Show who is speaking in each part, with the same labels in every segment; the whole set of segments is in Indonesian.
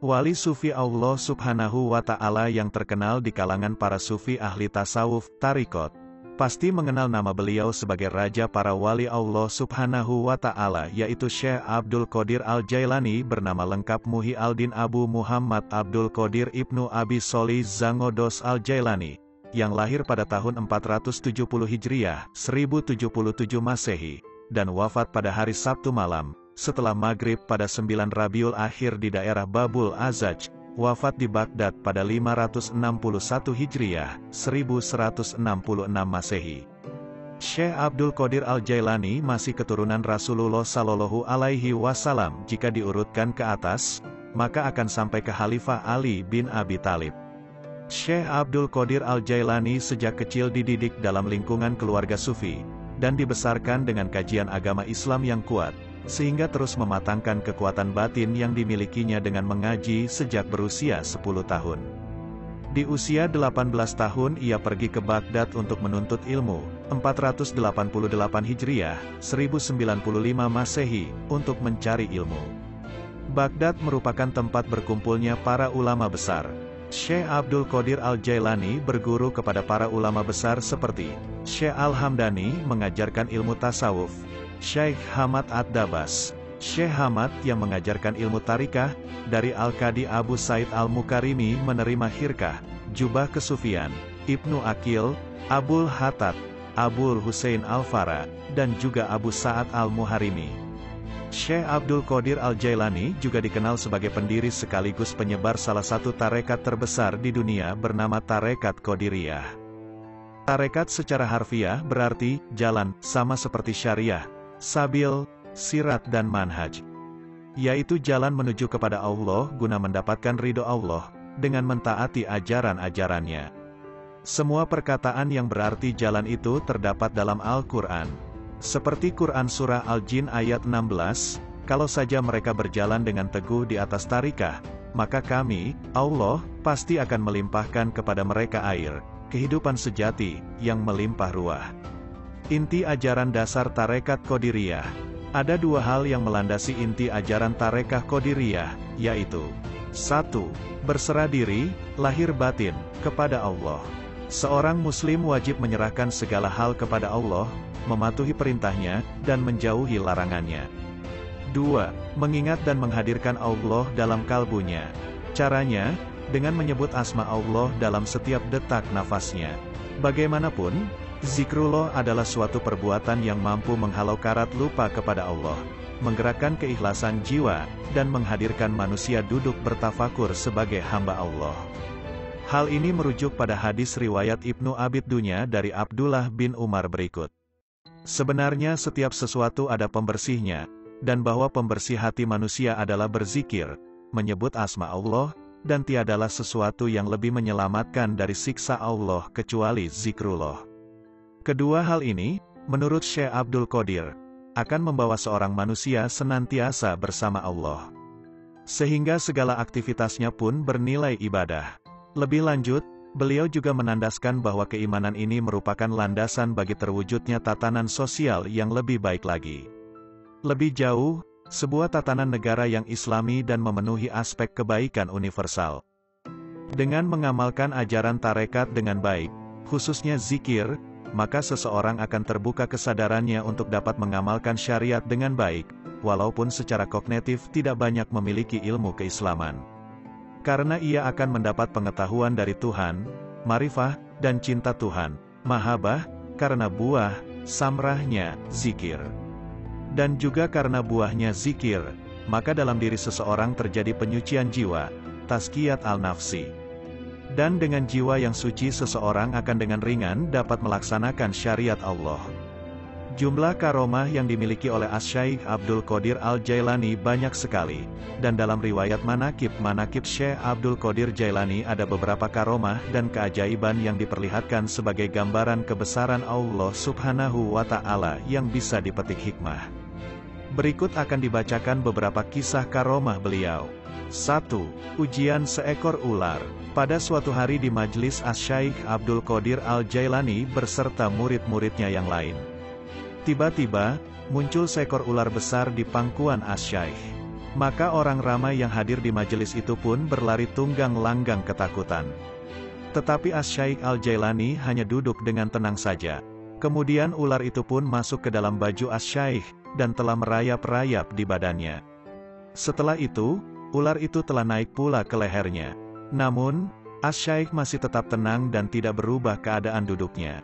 Speaker 1: Wali Sufi Allah Subhanahu wa Ta'ala yang terkenal di kalangan para Sufi ahli tasawuf, tarikot, pasti mengenal nama beliau sebagai raja para wali Allah Subhanahu wa Ta'ala, yaitu Syekh Abdul Qadir Al-Jailani, bernama lengkap Muhyi Al-Din Abu Muhammad Abdul Qadir Ibnu Abi Sholih Zangodos Al-Jailani, yang lahir pada tahun 470 Hijriah, 1077 Masehi, dan wafat pada hari Sabtu malam, setelah maghrib pada 9 Rabiul Akhir di daerah Babul Azaj, wafat di Baghdad pada 561 Hijriah, 1166 Masehi. Syekh Abdul Qadir Al-Jailani masih keturunan Rasulullah Shallallahu Alaihi Wasallam. Jika diurutkan ke atas, maka akan sampai ke Khalifah Ali bin Abi Thalib. Syekh Abdul Qadir Al-Jailani sejak kecil dididik dalam lingkungan keluarga Sufi, dan dibesarkan dengan kajian agama Islam yang kuat, sehingga terus mematangkan kekuatan batin yang dimilikinya dengan mengaji sejak berusia 10 tahun. Di usia 18 tahun ia pergi ke Baghdad untuk menuntut ilmu, 488 Hijriah, 1095 Masehi, untuk mencari ilmu. Baghdad merupakan tempat berkumpulnya para ulama besar. Syekh Abdul Qadir Al-Jailani berguru kepada para ulama besar seperti Syekh Al-Hamdani mengajarkan ilmu tasawuf, Syekh Hamad Ad-Dabas, Syekh Hamad yang mengajarkan ilmu tarikah, dari Al-Qadi Abu Said Al-Mukarimi menerima khirkah, jubah kesufian, Ibnu Aqil, Abul Hatat, Abul Husain Al-Fara, dan juga Abu Sa'ad Al-Muharimi. Syekh Abdul Qadir Al-Jailani juga dikenal sebagai pendiri sekaligus penyebar salah satu tarekat terbesar di dunia bernama Tarekat Qadiriyah. Tarekat secara harfiah berarti jalan, sama seperti syariah, sabil, sirat dan manhaj, yaitu jalan menuju kepada Allah guna mendapatkan ridho Allah, dengan mentaati ajaran-ajarannya. Semua perkataan yang berarti jalan itu terdapat dalam Al-Quran. Seperti Quran Surah Al-Jin ayat 16, kalau saja mereka berjalan dengan teguh di atas tarikah, maka kami, Allah, pasti akan melimpahkan kepada mereka air, kehidupan sejati, yang melimpah ruah. Inti ajaran dasar Tarekat Qadiriyah. Ada dua hal yang melandasi inti ajaran Tarekat Qadiriyah, yaitu 1. Berserah diri, lahir batin, kepada Allah. Seorang muslim wajib menyerahkan segala hal kepada Allah, mematuhi perintahnya, dan menjauhi larangannya. 2. Mengingat dan menghadirkan Allah dalam kalbunya. Caranya, dengan menyebut asma Allah dalam setiap detak nafasnya. Bagaimanapun, zikrullah adalah suatu perbuatan yang mampu menghalau karat lupa kepada Allah, menggerakkan keikhlasan jiwa, dan menghadirkan manusia duduk bertafakur sebagai hamba Allah. Hal ini merujuk pada hadis riwayat Ibnu Abid Dunya dari Abdullah bin Umar berikut. Sebenarnya setiap sesuatu ada pembersihnya, dan bahwa pembersih hati manusia adalah berzikir, menyebut asma Allah, dan tiadalah sesuatu yang lebih menyelamatkan dari siksa Allah kecuali zikrullah. Kedua hal ini, menurut Syekh Abdul Qadir, akan membawa seorang manusia senantiasa bersama Allah, sehingga segala aktivitasnya pun bernilai ibadah. Lebih lanjut, beliau juga menandaskan bahwa keimanan ini merupakan landasan bagi terwujudnya tatanan sosial yang lebih baik lagi. Lebih jauh, sebuah tatanan negara yang islami dan memenuhi aspek kebaikan universal. Dengan mengamalkan ajaran tarekat dengan baik, khususnya zikir, maka seseorang akan terbuka kesadarannya untuk dapat mengamalkan syariat dengan baik, walaupun secara kognitif tidak banyak memiliki ilmu keislaman. Karena ia akan mendapat pengetahuan dari Tuhan, marifah, dan cinta Tuhan, mahabbah, karena buah, samrahnya, zikir. Dan juga karena buahnya zikir, maka dalam diri seseorang terjadi penyucian jiwa, tazkiyat al-nafsi. Dan dengan jiwa yang suci seseorang akan dengan ringan dapat melaksanakan syariat Allah. Jumlah karomah yang dimiliki oleh Asy-Syaikh Abdul Qadir Al-Jailani banyak sekali, dan dalam riwayat manaqib Syekh Abdul Qadir Jailani ada beberapa karomah dan keajaiban yang diperlihatkan sebagai gambaran kebesaran Allah Subhanahu wa Ta'ala yang bisa dipetik hikmah. Berikut akan dibacakan beberapa kisah karomah beliau. 1. Ujian seekor ular. Pada suatu hari di majlis Asy-Syaikh Abdul Qadir Al-Jailani berserta murid-muridnya yang lain. Tiba-tiba, muncul seekor ular besar di pangkuan Asy-Syaikh. Maka orang ramai yang hadir di majelis itu pun berlari tunggang langgang ketakutan. Tetapi Asy-Syaikh Al-Jailani hanya duduk dengan tenang saja. Kemudian ular itu pun masuk ke dalam baju Asy-Syaikh, dan telah merayap-rayap di badannya. Setelah itu, ular itu telah naik pula ke lehernya. Namun, Asy-Syaikh masih tetap tenang dan tidak berubah keadaan duduknya.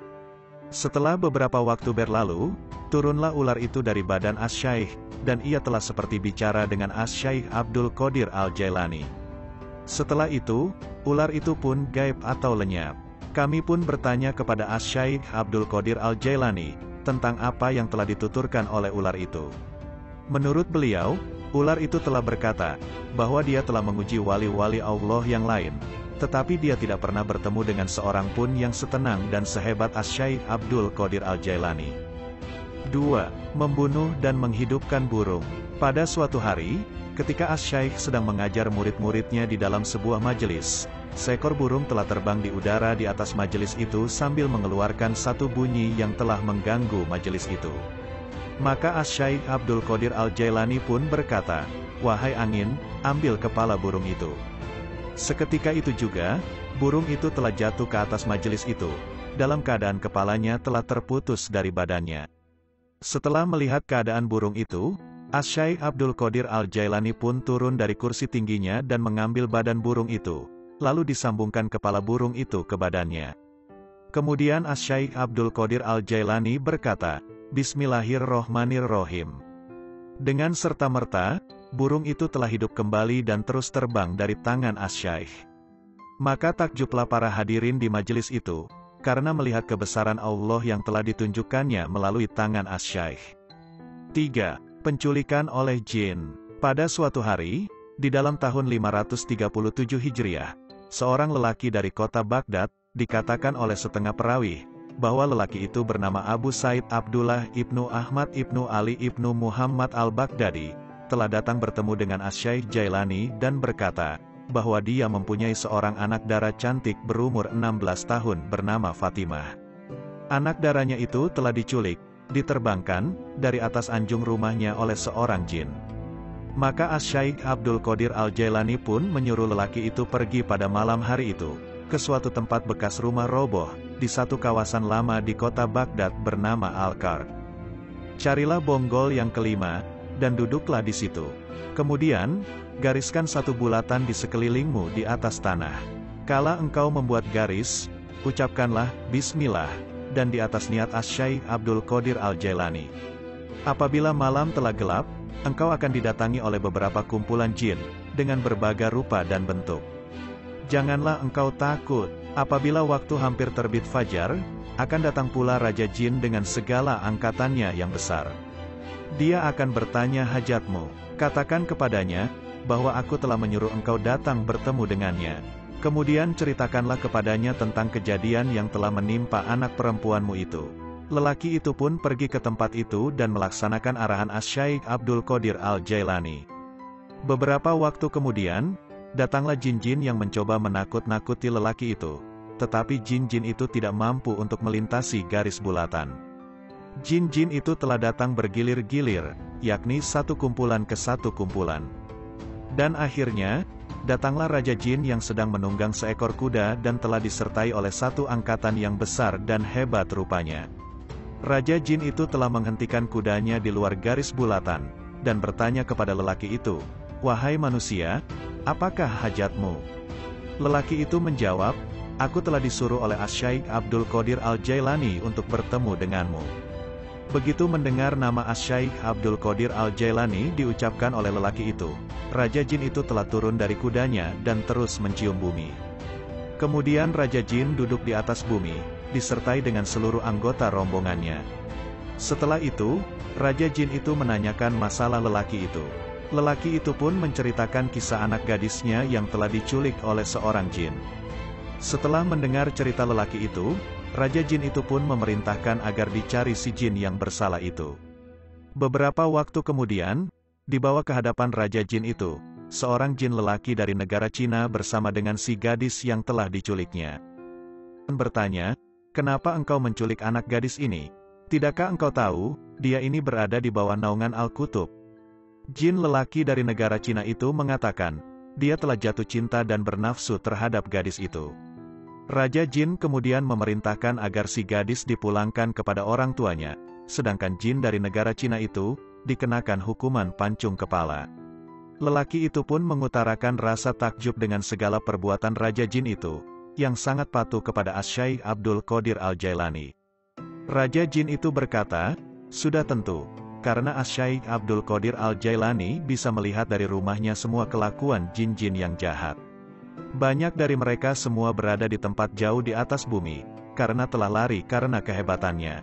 Speaker 1: Setelah beberapa waktu berlalu, turunlah ular itu dari badan Asy-Syaikh, dan ia telah seperti bicara dengan Asy-Syaikh Abdul Qadir Al-Jailani. Setelah itu, ular itu pun gaib atau lenyap. Kami pun bertanya kepada Asy-Syaikh Abdul Qadir Al-Jailani, tentang apa yang telah dituturkan oleh ular itu. Menurut beliau, ular itu telah berkata, bahwa dia telah menguji wali-wali Allah yang lain, tetapi dia tidak pernah bertemu dengan seorang pun yang setenang dan sehebat Asy-Syaikh Abdul Qadir Al-Jailani. 2. Membunuh dan menghidupkan burung. Pada suatu hari, ketika Asy-Syaikh sedang mengajar murid-muridnya di dalam sebuah majelis, seekor burung telah terbang di udara di atas majelis itu sambil mengeluarkan satu bunyi yang telah mengganggu majelis itu. Maka Asy-Syaikh Abdul Qadir Al-Jailani pun berkata, "Wahai angin, ambil kepala burung itu." Seketika itu juga, burung itu telah jatuh ke atas majelis itu, dalam keadaan kepalanya telah terputus dari badannya. Setelah melihat keadaan burung itu, Asy-Syaikh Abdul Qadir Al-Jailani pun turun dari kursi tingginya dan mengambil badan burung itu, lalu disambungkan kepala burung itu ke badannya. Kemudian Asy-Syaikh Abdul Qadir Al-Jailani berkata, "Bismillahirrohmanirrohim." Dengan serta-merta, burung itu telah hidup kembali dan terus terbang dari tangan Asy-Syaikh. Maka takjublah para hadirin di majelis itu, karena melihat kebesaran Allah yang telah ditunjukkannya melalui tangan Asy-Syaikh. 3. Penculikan oleh jin. Pada suatu hari, di dalam tahun 537 Hijriah, seorang lelaki dari kota Baghdad, dikatakan oleh setengah perawi, bahwa lelaki itu bernama Abu Said Abdullah ibnu Ahmad ibnu Ali ibnu Muhammad al-Baghdadi, telah datang bertemu dengan Asy-Syaikh Jailani dan berkata, bahwa dia mempunyai seorang anak dara cantik berumur 16 tahun bernama Fatimah. Anak daranya itu telah diculik, diterbangkan, dari atas anjung rumahnya oleh seorang jin. Maka Asy-Syaikh Abdul Qadir Al-Jailani pun menyuruh lelaki itu pergi pada malam hari itu, ke suatu tempat bekas rumah roboh, di satu kawasan lama di kota Baghdad bernama Al-Qarq. Carilah bonggol yang kelima, dan duduklah di situ. Kemudian, gariskan satu bulatan di sekelilingmu di atas tanah. Kala engkau membuat garis, ucapkanlah Bismillah, dan di atas niat Asy-Syaikh Abdul Qadir Al-Jailani. Apabila malam telah gelap, engkau akan didatangi oleh beberapa kumpulan jin, dengan berbagai rupa dan bentuk. Janganlah engkau takut, apabila waktu hampir terbit fajar, akan datang pula Raja Jin dengan segala angkatannya yang besar. Dia akan bertanya hajatmu, katakan kepadanya, bahwa aku telah menyuruh engkau datang bertemu dengannya. Kemudian ceritakanlah kepadanya tentang kejadian yang telah menimpa anak perempuanmu itu. Lelaki itu pun pergi ke tempat itu dan melaksanakan arahan Asy-Syaikh Abdul Qadir Al-Jailani. Beberapa waktu kemudian, datanglah jin-jin yang mencoba menakut-nakuti lelaki itu, tetapi jin-jin itu tidak mampu untuk melintasi garis bulatan. Jin-jin itu telah datang bergilir-gilir, yakni satu kumpulan ke satu kumpulan. Dan akhirnya, datanglah Raja Jin yang sedang menunggang seekor kuda dan telah disertai oleh satu angkatan yang besar dan hebat rupanya. Raja Jin itu telah menghentikan kudanya di luar garis bulatan, dan bertanya kepada lelaki itu, "Wahai manusia, apakah hajatmu?" Lelaki itu menjawab, "Aku telah disuruh oleh Asy-Syaikh Abdul Qadir Al-Jailani untuk bertemu denganmu." Begitu mendengar nama Asy-Syaikh Abdul Qadir Al-Jailani diucapkan oleh lelaki itu, Raja Jin itu telah turun dari kudanya dan terus mencium bumi. Kemudian Raja Jin duduk di atas bumi, disertai dengan seluruh anggota rombongannya. Setelah itu, Raja Jin itu menanyakan masalah lelaki itu. Lelaki itu pun menceritakan kisah anak gadisnya yang telah diculik oleh seorang jin. Setelah mendengar cerita lelaki itu, Raja Jin itu pun memerintahkan agar dicari si jin yang bersalah itu. Beberapa waktu kemudian, dibawa ke hadapan Raja Jin itu, seorang jin lelaki dari negara Cina bersama dengan si gadis yang telah diculiknya. Bertanya, "Kenapa engkau menculik anak gadis ini? Tidakkah engkau tahu, dia ini berada di bawah naungan Al-Qutub?" Jin lelaki dari negara Cina itu mengatakan, dia telah jatuh cinta dan bernafsu terhadap gadis itu. Raja Jin kemudian memerintahkan agar si gadis dipulangkan kepada orang tuanya, sedangkan jin dari negara Cina itu, dikenakan hukuman pancung kepala. Lelaki itu pun mengutarakan rasa takjub dengan segala perbuatan Raja Jin itu, yang sangat patuh kepada Asy-Syaikh Abdul Qadir Al-Jailani. Raja Jin itu berkata, "Sudah tentu, karena Asy-Syaikh Abdul Qadir Al-Jailani bisa melihat dari rumahnya semua kelakuan jin-jin yang jahat. Banyak dari mereka semua berada di tempat jauh di atas bumi, karena telah lari karena kehebatannya.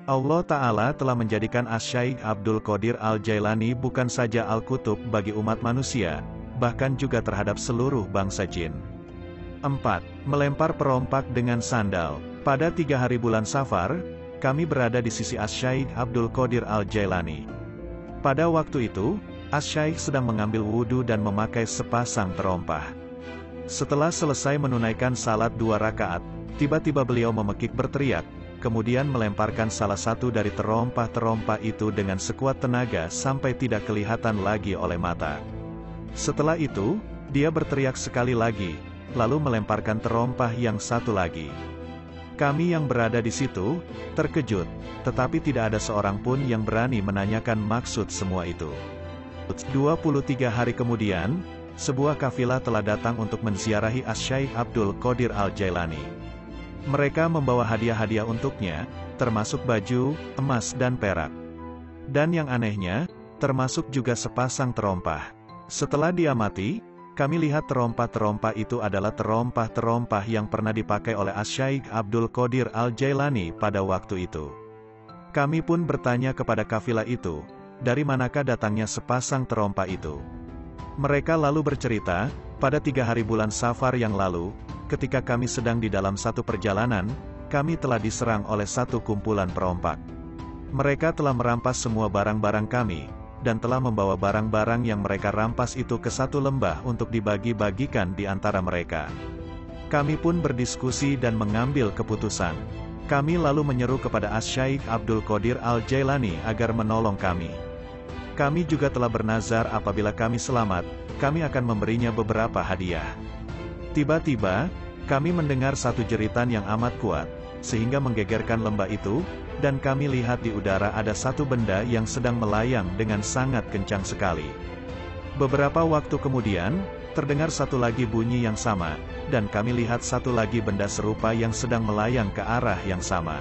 Speaker 1: Allah Ta'ala telah menjadikan Asy-Syaikh Abdul Qadir Al-Jailani bukan saja Al-Qutub bagi umat manusia, bahkan juga terhadap seluruh bangsa jin." 4. Melempar perompak dengan sandal. Pada 3 hari bulan Safar, kami berada di sisi Asy-Syaikh Abdul Qadir Al-Jailani. Pada waktu itu, Asy-Syaikh sedang mengambil wudhu dan memakai sepasang terompah. Setelah selesai menunaikan salat 2 rakaat, tiba-tiba beliau memekik berteriak, kemudian melemparkan salah satu dari terompah-terompah itu dengan sekuat tenaga sampai tidak kelihatan lagi oleh mata. Setelah itu, dia berteriak sekali lagi, lalu melemparkan terompah yang satu lagi. Kami yang berada di situ, terkejut, tetapi tidak ada seorang pun yang berani menanyakan maksud semua itu. 23 hari kemudian, sebuah kafilah telah datang untuk menziarahi Asy-Syaikh Abdul Qadir Al-Jailani. Mereka membawa hadiah-hadiah untuknya, termasuk baju, emas dan perak. Dan yang anehnya, termasuk juga sepasang terompah. Setelah diamati, kami lihat terompah-terompah itu adalah terompah-terompah yang pernah dipakai oleh Asy-Syaikh Abdul Qadir Al-Jailani pada waktu itu. Kami pun bertanya kepada kafilah itu, dari manakah datangnya sepasang terompah itu. Mereka lalu bercerita, pada 3 hari bulan Safar yang lalu, ketika kami sedang di dalam satu perjalanan, kami telah diserang oleh satu kumpulan perompak. Mereka telah merampas semua barang-barang kami, dan telah membawa barang-barang yang mereka rampas itu ke satu lembah untuk dibagi-bagikan di antara mereka. Kami pun berdiskusi dan mengambil keputusan. Kami lalu menyeru kepada Asy-Syaikh Abdul Qadir Al-Jailani agar menolong kami. Kami juga telah bernazar apabila kami selamat, kami akan memberinya beberapa hadiah. Tiba-tiba, kami mendengar satu jeritan yang amat kuat, sehingga menggegerkan lembah itu, dan kami lihat di udara ada satu benda yang sedang melayang dengan sangat kencang sekali. Beberapa waktu kemudian, terdengar satu lagi bunyi yang sama, dan kami lihat satu lagi benda serupa yang sedang melayang ke arah yang sama.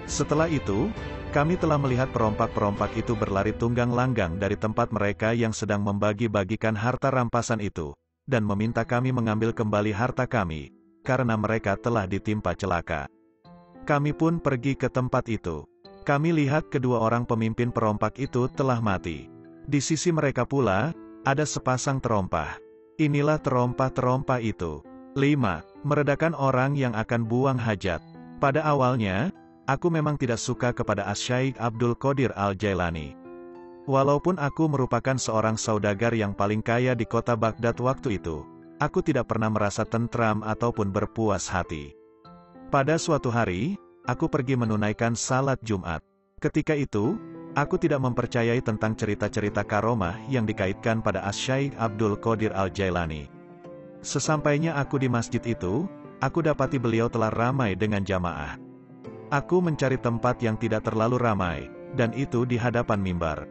Speaker 1: Setelah itu, kami telah melihat perompak-perompak itu berlari tunggang langgang dari tempat mereka yang sedang membagi-bagikan harta rampasan itu, dan meminta kami mengambil kembali harta kami, karena mereka telah ditimpa celaka. Kami pun pergi ke tempat itu. Kami lihat kedua orang pemimpin perompak itu telah mati. Di sisi mereka pula, ada sepasang terompah. Inilah terompah-terompah itu. 5. Meredakan orang yang akan buang hajat. Pada awalnya, aku memang tidak suka kepada Asy-Syaikh Abdul Qadir Al-Jailani. Walaupun aku merupakan seorang saudagar yang paling kaya di kota Baghdad waktu itu, aku tidak pernah merasa tentram ataupun berpuas hati. Pada suatu hari, aku pergi menunaikan salat Jumat. Ketika itu, aku tidak mempercayai tentang cerita-cerita karomah yang dikaitkan pada Asy-Syaikh Abdul Qadir Al-Jailani. Sesampainya aku di masjid itu, aku dapati beliau telah ramai dengan jamaah. Aku mencari tempat yang tidak terlalu ramai, dan itu di hadapan mimbar.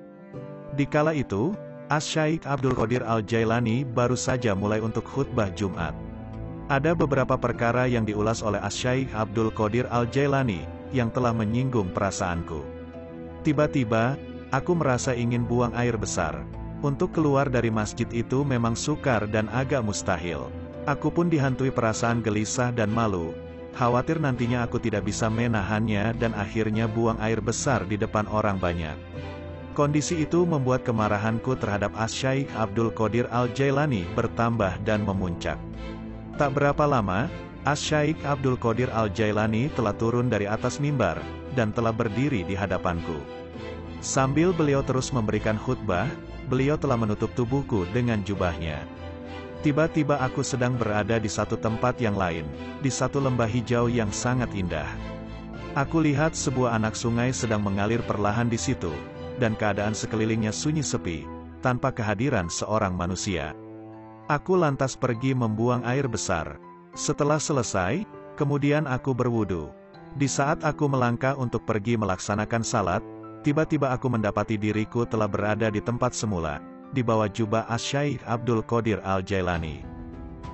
Speaker 1: Di kala itu, Asy-Syaikh Abdul Qadir Al-Jailani baru saja mulai untuk khutbah Jumat. Ada beberapa perkara yang diulas oleh Asy-Syaikh Abdul Qadir Al-Jailani, yang telah menyinggung perasaanku. Tiba-tiba, aku merasa ingin buang air besar. Untuk keluar dari masjid itu memang sukar dan agak mustahil. Aku pun dihantui perasaan gelisah dan malu, Khawatir nantinya aku tidak bisa menahannya dan akhirnya buang air besar di depan orang banyak. Kondisi itu membuat kemarahanku terhadap Asy-Syaikh Abdul Qadir Al-Jailani bertambah dan memuncak. Tak berapa lama, Asy-Syaikh Abdul Qadir Al-Jailani telah turun dari atas mimbar, dan telah berdiri di hadapanku. Sambil beliau terus memberikan khutbah, beliau telah menutup tubuhku dengan jubahnya. Tiba-tiba aku sedang berada di satu tempat yang lain, di satu lembah hijau yang sangat indah. Aku lihat sebuah anak sungai sedang mengalir perlahan di situ, dan keadaan sekelilingnya sunyi sepi, tanpa kehadiran seorang manusia. Aku lantas pergi membuang air besar. Setelah selesai, kemudian aku berwudu. Di saat aku melangkah untuk pergi melaksanakan salat, tiba-tiba aku mendapati diriku telah berada di tempat semula, di bawah jubah Asy-Syaikh Abdul Qadir Al-Jailani.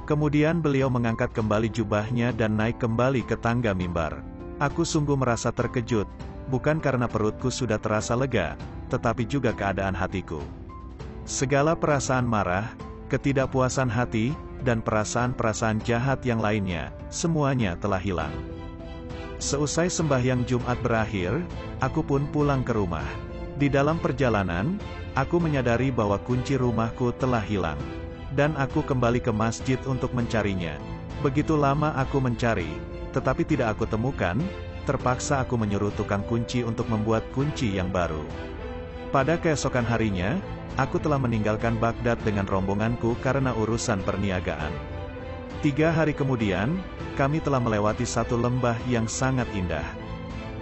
Speaker 1: Kemudian beliau mengangkat kembali jubahnya dan naik kembali ke tangga mimbar. Aku sungguh merasa terkejut, bukan karena perutku sudah terasa lega, tetapi juga keadaan hatiku. Segala perasaan marah, ketidakpuasan hati, dan perasaan-perasaan jahat yang lainnya, semuanya telah hilang. Seusai sembahyang Jumat berakhir, aku pun pulang ke rumah. Di dalam perjalanan, aku menyadari bahwa kunci rumahku telah hilang. Dan aku kembali ke masjid untuk mencarinya. Begitu lama aku mencari, tetapi tidak aku temukan. Terpaksa aku menyuruh tukang kunci untuk membuat kunci yang baru. Pada keesokan harinya, aku telah meninggalkan Baghdad dengan rombonganku karena urusan perniagaan. 3 hari kemudian, kami telah melewati satu lembah yang sangat indah.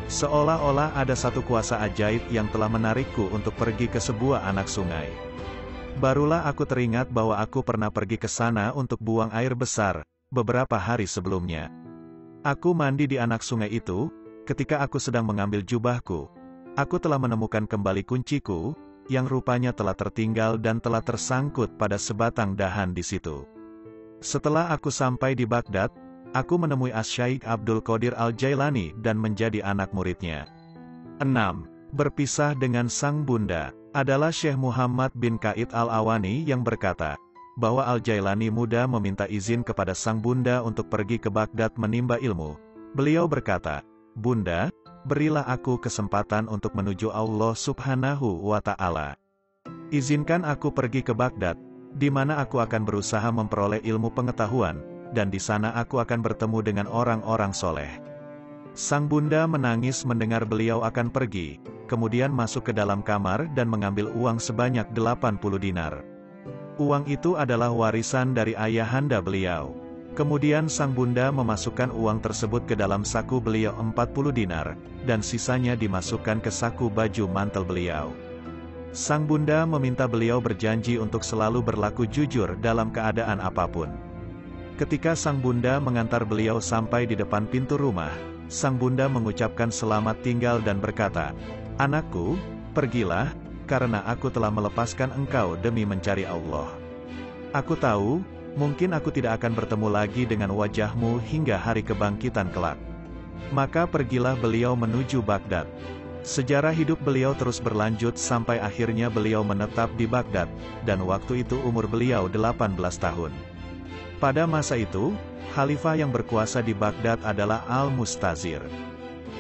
Speaker 1: Seolah-olah ada satu kuasa ajaib yang telah menarikku untuk pergi ke sebuah anak sungai. Barulah aku teringat bahwa aku pernah pergi ke sana untuk buang air besar, beberapa hari sebelumnya. Aku mandi di anak sungai itu. Ketika aku sedang mengambil jubahku, aku telah menemukan kembali kunciku, yang rupanya telah tertinggal dan telah tersangkut pada sebatang dahan di situ. Setelah aku sampai di Baghdad, aku menemui Asy-Syaikh Abdul Qadir Al-Jailani dan menjadi anak muridnya. 6. Berpisah dengan sang bunda, adalah Syekh Muhammad bin Qaid Al-Awani yang berkata, bahwa Al-Jailani muda meminta izin kepada sang bunda untuk pergi ke Baghdad menimba ilmu. Beliau berkata, "Bunda, berilah aku kesempatan untuk menuju Allah Subhanahu wa Ta'ala. Izinkan aku pergi ke Baghdad, di mana aku akan berusaha memperoleh ilmu pengetahuan, dan di sana aku akan bertemu dengan orang-orang soleh." Sang bunda menangis mendengar beliau akan pergi, kemudian masuk ke dalam kamar dan mengambil uang sebanyak 80 dinar. Uang itu adalah warisan dari ayahanda beliau. Kemudian sang bunda memasukkan uang tersebut ke dalam saku beliau 40 dinar, dan sisanya dimasukkan ke saku baju mantel beliau. Sang bunda meminta beliau berjanji untuk selalu berlaku jujur dalam keadaan apapun. Ketika sang bunda mengantar beliau sampai di depan pintu rumah, sang bunda mengucapkan selamat tinggal dan berkata, "Anakku, pergilah, karena aku telah melepaskan engkau demi mencari Allah. Aku tahu, mungkin aku tidak akan bertemu lagi dengan wajahmu hingga hari kebangkitan kelak." Maka pergilah beliau menuju Baghdad. Sejarah hidup beliau terus berlanjut sampai akhirnya beliau menetap di Baghdad, dan waktu itu umur beliau 18 tahun. Pada masa itu, khalifah yang berkuasa di Baghdad adalah Al-Mustazir.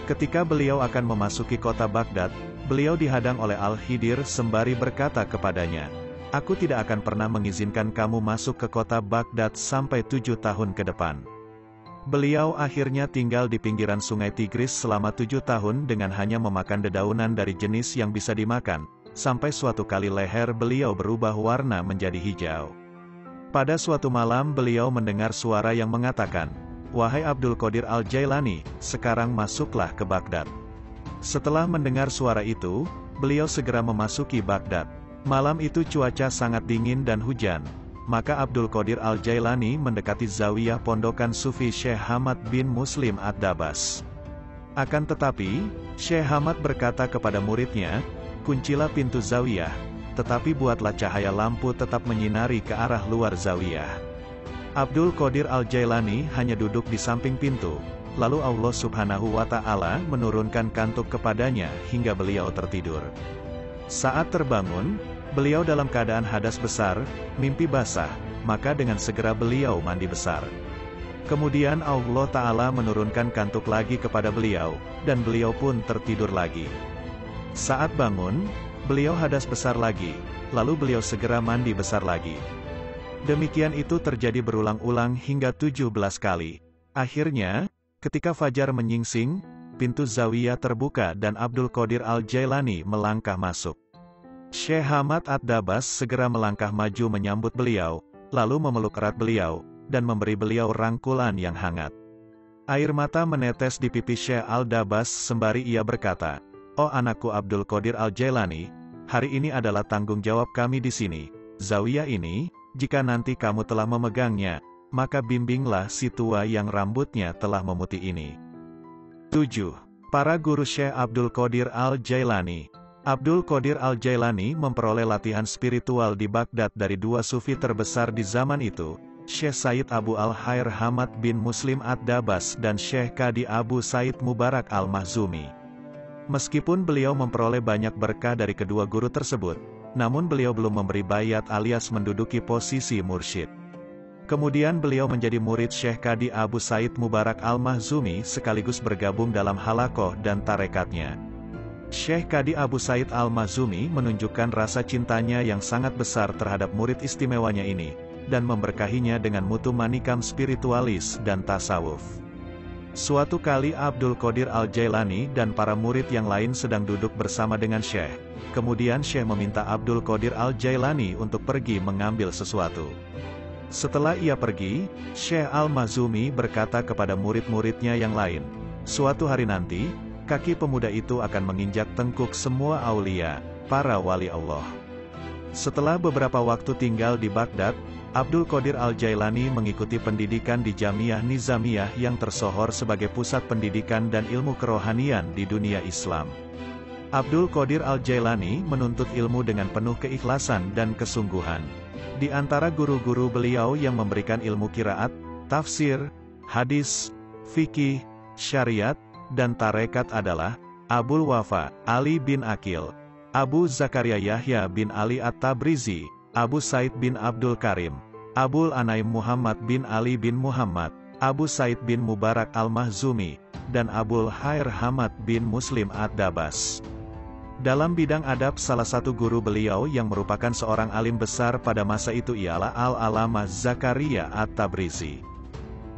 Speaker 1: Ketika beliau akan memasuki kota Baghdad, beliau dihadang oleh Al-Khidir sembari berkata kepadanya, "Aku tidak akan pernah mengizinkan kamu masuk ke kota Baghdad sampai 7 tahun ke depan." Beliau akhirnya tinggal di pinggiran sungai Tigris selama 7 tahun dengan hanya memakan dedaunan dari jenis yang bisa dimakan, sampai suatu kali leher beliau berubah warna menjadi hijau. Pada suatu malam beliau mendengar suara yang mengatakan, "Wahai Abdul Qadir Al-Jailani, sekarang masuklah ke Baghdad." Setelah mendengar suara itu, beliau segera memasuki Baghdad. Malam itu cuaca sangat dingin dan hujan, maka Abdul Qadir Al-Jailani mendekati zawiyah pondokan Sufi Syekh Hamad bin Muslim Ad-Dabas. Akan tetapi, Syekh Hamad berkata kepada muridnya, "Kuncilah pintu zawiyah, tetapi buatlah cahaya lampu tetap menyinari ke arah luar zawiyah." Abdul Qadir Al-Jailani hanya duduk di samping pintu, lalu Allah Subhanahu wa Ta'ala menurunkan kantuk kepadanya hingga beliau tertidur. Saat terbangun, beliau dalam keadaan hadas besar, mimpi basah, maka dengan segera beliau mandi besar. Kemudian Allah Ta'ala menurunkan kantuk lagi kepada beliau, dan beliau pun tertidur lagi. Saat bangun, beliau hadas besar lagi, lalu beliau segera mandi besar lagi. Demikian itu terjadi berulang-ulang hingga 17 kali. Akhirnya, ketika fajar menyingsing, pintu zawiyah terbuka dan Abdul Qadir Al-Jailani melangkah masuk. Syekh Hamad Ad-Dabas segera melangkah maju menyambut beliau, lalu memeluk erat beliau, dan memberi beliau rangkulan yang hangat. Air mata menetes di pipi Syekh Al-Dabas sembari ia berkata, "Oh anakku Abdul Qadir Al-Jailani, hari ini adalah tanggung jawab kami di sini. Zawiyah ini, jika nanti kamu telah memegangnya, maka bimbinglah si tua yang rambutnya telah memutih ini." 7. Para guru Syekh Abdul Qadir Al-Jailani. Abdul Qadir Al-Jailani memperoleh latihan spiritual di Baghdad dari dua sufi terbesar di zaman itu, Syekh Said Abu Al-Khair Hamad bin Muslim Ad-Dabas dan Syekh Qadi Abu Said Mubarak Al-Mahzumi. Meskipun beliau memperoleh banyak berkah dari kedua guru tersebut, namun beliau belum memberi bayat alias menduduki posisi mursyid. Kemudian beliau menjadi murid Syekh Qadi Abu Said Mubarak Al-Mahzumi sekaligus bergabung dalam halakoh dan tarekatnya. Syekh Qadi Abu Said Al-Mahzumi menunjukkan rasa cintanya yang sangat besar terhadap murid istimewanya ini, dan memberkahinya dengan mutu manikam spiritualis dan tasawuf. Suatu kali Abdul Qadir Al-Jailani dan para murid yang lain sedang duduk bersama dengan Syekh. Kemudian Syekh meminta Abdul Qadir Al-Jailani untuk pergi mengambil sesuatu. Setelah ia pergi, Syekh Al-Mahzumi berkata kepada murid-muridnya yang lain, "Suatu hari nanti, kaki pemuda itu akan menginjak tengkuk semua aulia, para wali Allah." Setelah beberapa waktu tinggal di Baghdad, Abdul Qadir Al-Jailani mengikuti pendidikan di Jamiah Nizamiyah yang tersohor sebagai pusat pendidikan dan ilmu kerohanian di dunia Islam. Abdul Qadir Al-Jailani menuntut ilmu dengan penuh keikhlasan dan kesungguhan. Di antara guru-guru beliau yang memberikan ilmu qiraat, tafsir, hadis, fikih, syariat, dan tarekat adalah Abul Wafa Ali bin Aqil, Abu Zakaria Yahya bin Ali At-Tabrizi, Abu Said bin Abdul Karim, Abul Anaim Muhammad bin Ali bin Muhammad, Abu Said bin Mubarak Al-Mahzumi, dan Abul Khair Hamad bin Muslim Ad-Dabas. Dalam bidang adab salah satu guru beliau yang merupakan seorang alim besar pada masa itu ialah Al-Alamah Zakaria At-Tabrizi.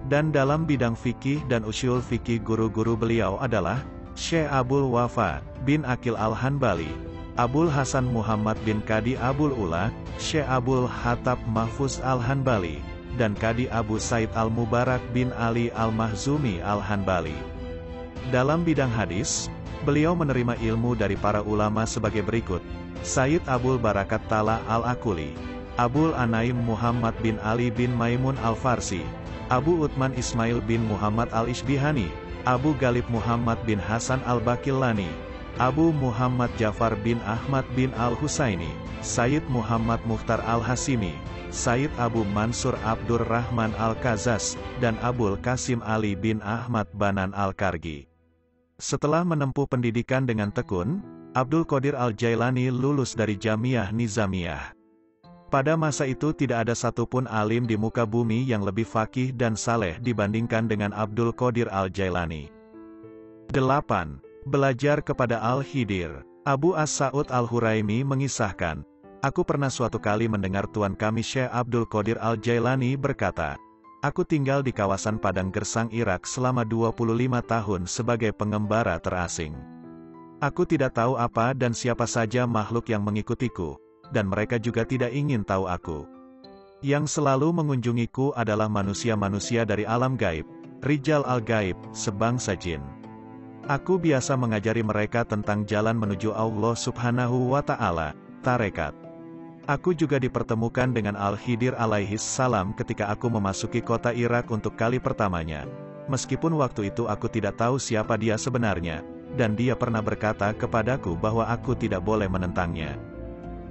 Speaker 1: Dan dalam bidang fikih dan usyul fikih guru-guru beliau adalah Syekh Abul Wafa bin Aqil Al-Hanbali, Abul Hasan Muhammad bin Qadi Abul Ula, Syekh Abul Hatab Mahfuz Al-Hanbali, dan Qadi Abu Said Al-Mubarak bin Ali Al-Mahzumi Al-Hanbali. Dalam bidang hadis, beliau menerima ilmu dari para ulama sebagai berikut: Sayyid Abul Barakat Tala Al-Akuli, Abul Anaim Muhammad bin Ali bin Maimun Al-Farsi, Abu Uthman Ismail bin Muhammad Al-Ishbihani, Abu Galib Muhammad bin Hasan Al-Bakillani, Abu Muhammad Jafar bin Ahmad bin Al-Husaini, Sayyid Muhammad Mukhtar Al-Hasimi, Sayyid Abu Mansur Abdur Rahman Al-Kazas, dan Abul Qasim Ali bin Ahmad Banan Al-Kargi. Setelah menempuh pendidikan dengan tekun, Abdul Qadir Al-Jailani lulus dari Jamiah Nizamiyah. Pada masa itu tidak ada satupun alim di muka bumi yang lebih faqih dan saleh dibandingkan dengan Abdul Qadir Al-Jailani. 8. Belajar kepada Al-Khidir. Abu As-Sa'ud Al-Huraimi mengisahkan, "Aku pernah suatu kali mendengar tuan kami Syekh Abdul Qadir Al-Jailani berkata, aku tinggal di kawasan Padang Gersang Irak selama 25 tahun sebagai pengembara terasing. Aku tidak tahu apa dan siapa saja makhluk yang mengikutiku, dan mereka juga tidak ingin tahu aku. Yang selalu mengunjungiku adalah manusia-manusia dari alam gaib, Rijal al-Gaib, sebangsa jin. Aku biasa mengajari mereka tentang jalan menuju Allah Subhanahu wa Ta'ala, tarekat. Aku juga dipertemukan dengan Al-Khidir alaihis salam ketika aku memasuki kota Irak untuk kali pertamanya. Meskipun waktu itu aku tidak tahu siapa dia sebenarnya, dan dia pernah berkata kepadaku bahwa aku tidak boleh menentangnya.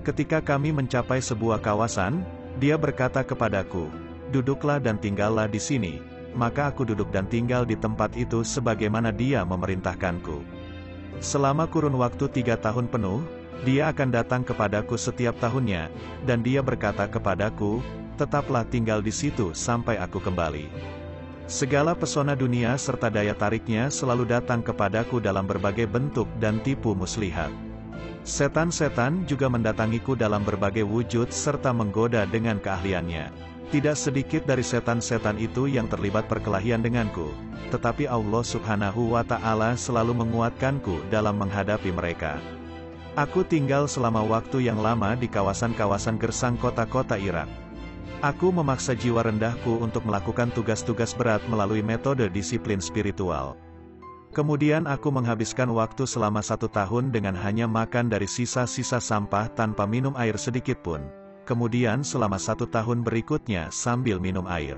Speaker 1: Ketika kami mencapai sebuah kawasan, dia berkata kepadaku, duduklah dan tinggallah di sini. Maka aku duduk dan tinggal di tempat itu sebagaimana dia memerintahkanku. Selama kurun waktu 3 tahun penuh, dia akan datang kepadaku setiap tahunnya, dan dia berkata kepadaku, tetaplah tinggal di situ sampai aku kembali. Segala pesona dunia serta daya tariknya selalu datang kepadaku dalam berbagai bentuk dan tipu muslihat. Setan-setan juga mendatangiku dalam berbagai wujud serta menggoda dengan keahliannya. Tidak sedikit dari setan-setan itu yang terlibat perkelahian denganku, tetapi Allah Subhanahu wa Ta'ala selalu menguatkanku dalam menghadapi mereka. Aku tinggal selama waktu yang lama di kawasan-kawasan gersang kota-kota Irak. Aku memaksa jiwa rendahku untuk melakukan tugas-tugas berat melalui metode disiplin spiritual. Kemudian aku menghabiskan waktu selama 1 tahun dengan hanya makan dari sisa-sisa sampah tanpa minum air sedikit pun. Kemudian selama 1 tahun berikutnya sambil minum air.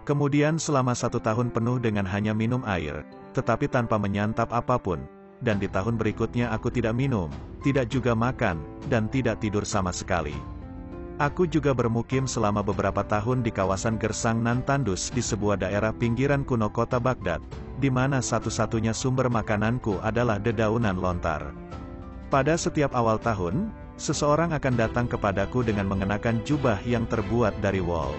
Speaker 1: Kemudian selama 1 tahun penuh dengan hanya minum air, tetapi tanpa menyantap apapun. Dan di tahun berikutnya aku tidak minum, tidak juga makan, dan tidak tidur sama sekali. Aku juga bermukim selama beberapa tahun di kawasan Gersang Nan Tandus di sebuah daerah pinggiran kuno kota Baghdad, di mana satu-satunya sumber makananku adalah dedaunan lontar. Pada setiap awal tahun, seseorang akan datang kepadaku dengan mengenakan jubah yang terbuat dari wol.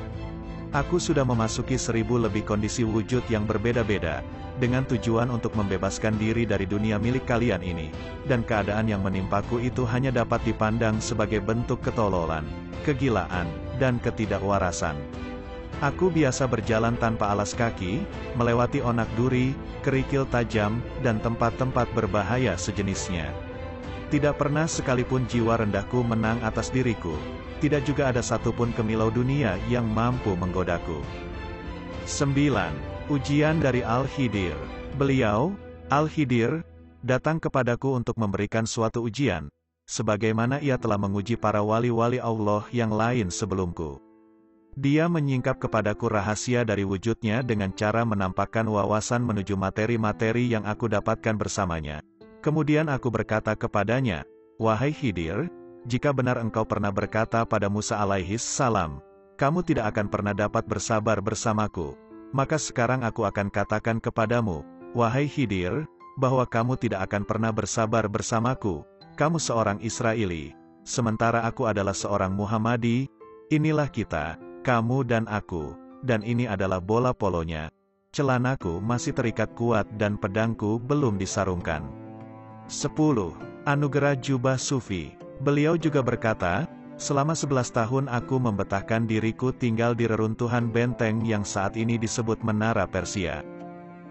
Speaker 1: Aku sudah memasuki 1000 lebih kondisi wujud yang berbeda-beda, dengan tujuan untuk membebaskan diri dari dunia milik kalian ini, dan keadaan yang menimpaku itu hanya dapat dipandang sebagai bentuk ketololan, kegilaan, dan ketidakwarasan. Aku biasa berjalan tanpa alas kaki, melewati onak duri, kerikil tajam, dan tempat-tempat berbahaya sejenisnya. Tidak pernah sekalipun jiwa rendahku menang atas diriku, tidak juga ada satupun kemilau dunia yang mampu menggodaku. 9. Ujian dari Al-Khidir. Beliau, Al-Khidir, datang kepadaku untuk memberikan suatu ujian, sebagaimana ia telah menguji para wali-wali Allah yang lain sebelumku. Dia menyingkap kepadaku rahasia dari wujudnya dengan cara menampakkan wawasan menuju materi-materi yang aku dapatkan bersamanya. Kemudian aku berkata kepadanya, "Wahai Khidir, jika benar engkau pernah berkata pada Musa alaihis salam, kamu tidak akan pernah dapat bersabar bersamaku, maka sekarang aku akan katakan kepadamu, wahai Khidir, bahwa kamu tidak akan pernah bersabar bersamaku. Kamu seorang Israeli, sementara aku adalah seorang Muhammadi. Inilah kita, kamu dan aku, dan ini adalah bola polonya. Celanaku masih terikat kuat dan pedangku belum disarungkan." 10. Anugerah Jubah Sufi. Beliau juga berkata, "Selama 11 tahun aku membetahkan diriku tinggal di reruntuhan benteng yang saat ini disebut Menara Persia.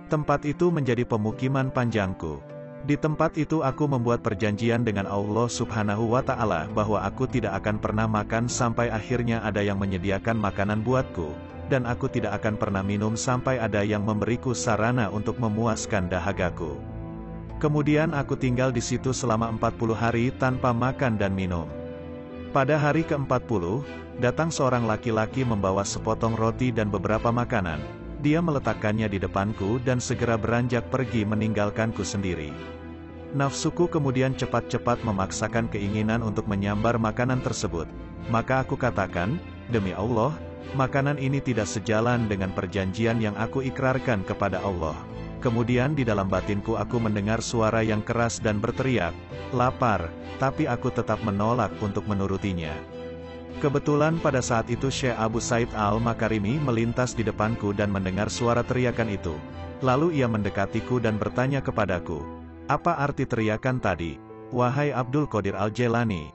Speaker 1: Tempat itu menjadi pemukiman panjangku. Di tempat itu aku membuat perjanjian dengan Allah Subhanahu wa Ta'ala bahwa aku tidak akan pernah makan sampai akhirnya ada yang menyediakan makanan buatku, dan aku tidak akan pernah minum sampai ada yang memberiku sarana untuk memuaskan dahagaku. Kemudian aku tinggal di situ selama 40 hari tanpa makan dan minum. Pada hari ke-40, datang seorang laki-laki membawa sepotong roti dan beberapa makanan. Dia meletakkannya di depanku dan segera beranjak pergi meninggalkanku sendiri. Nafsuku kemudian cepat-cepat memaksakan keinginan untuk menyambar makanan tersebut. Maka aku katakan, demi Allah, makanan ini tidak sejalan dengan perjanjian yang aku ikrarkan kepada Allah. Kemudian di dalam batinku aku mendengar suara yang keras dan berteriak, lapar, tapi aku tetap menolak untuk menurutinya. Kebetulan pada saat itu Syekh Abu Said Al-Makarimi melintas di depanku dan mendengar suara teriakan itu. Lalu ia mendekatiku dan bertanya kepadaku, "Apa arti teriakan tadi, wahai Abdul Qadir Al-Jailani?"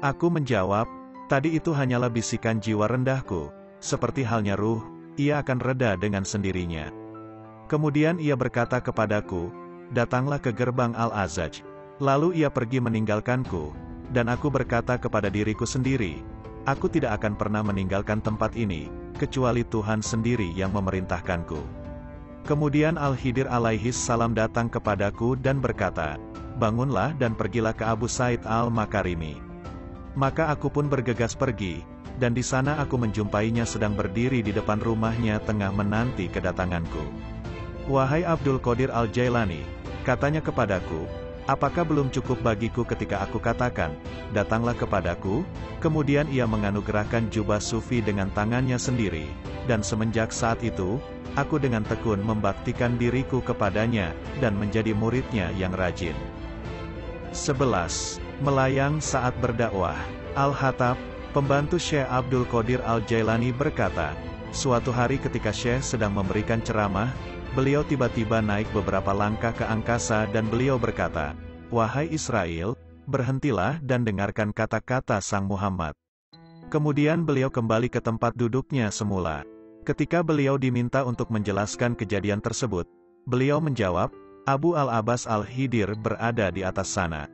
Speaker 1: Aku menjawab, "Tadi itu hanyalah bisikan jiwa rendahku. Seperti halnya ruh, ia akan reda dengan sendirinya." Kemudian ia berkata kepadaku, "Datanglah ke gerbang Al-Azaj." Lalu ia pergi meninggalkanku, dan aku berkata kepada diriku sendiri, "Aku tidak akan pernah meninggalkan tempat ini, kecuali Tuhan sendiri yang memerintahkanku." Kemudian Al-Khidir alaihis salam datang kepadaku dan berkata, "Bangunlah dan pergilah ke Abu Said Al-Makarimi." Maka aku pun bergegas pergi, dan di sana aku menjumpainya sedang berdiri di depan rumahnya tengah menanti kedatanganku. "Wahai Abdul Qadir Al-Jailani," katanya kepadaku, "apakah belum cukup bagiku ketika aku katakan, datanglah kepadaku?" Kemudian ia menganugerahkan jubah sufi dengan tangannya sendiri, dan semenjak saat itu, aku dengan tekun membaktikan diriku kepadanya, dan menjadi muridnya yang rajin. 11. Melayang saat berdakwah. Al-Hattab, pembantu Syekh Abdul Qadir Al-Jailani berkata, Suatu hari ketika Syekh sedang memberikan ceramah, beliau tiba-tiba naik beberapa langkah ke angkasa dan beliau berkata, "Wahai Israel, berhentilah dan dengarkan kata-kata Sang Muhammad." Kemudian beliau kembali ke tempat duduknya semula. Ketika beliau diminta untuk menjelaskan kejadian tersebut, beliau menjawab, "Abu Al-Abbas Al-Khidir berada di atas sana.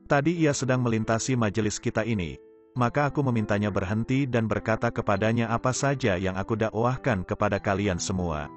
Speaker 1: Tadi ia sedang melintasi majelis kita ini, maka aku memintanya berhenti dan berkata kepadanya apa saja yang aku dakwahkan kepada kalian semua."